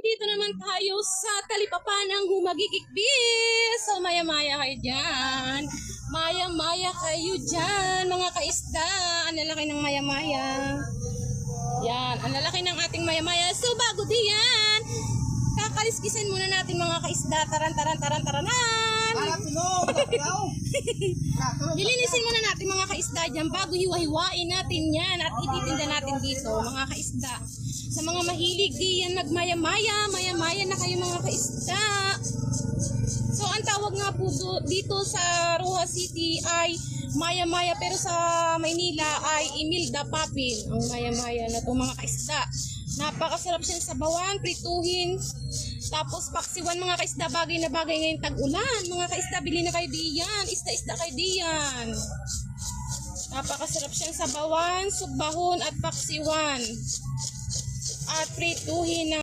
nandito naman tayo sa talipapa ng Humagigikbis. So, maya-maya kayo dyan. Maya-maya kayo dyan, mga kaisda. Ang lalaki ng maya-maya. Yan, ang lalaki ng ating maya-maya. So, bago diyan, kakaliskisan muna natin mga kaisda. Taran. Lilinisin muna natin mga kaisda dyan bago hiwa-hiwain natin yan at ititinda natin dito mga kaisda. Sa mga mahilig diyan magmaya-maya, maya-maya na kayo mga kaisda. So ang tawag nga po dito sa Roxas City ay maya-maya, pero sa Maynila ay Imelda Papin ang maya-maya na to mga kaisda. Napakasarap siya sa bawan, prituhin. Tapos paksiwan mga kaisda, bagay na bagay ngayon tag-ulan. Mga kaisda, bili na kayo diyan. Isda kayo diyan. Napakasarap siya sa bawan, subbahon at paksiwan. At prituhin na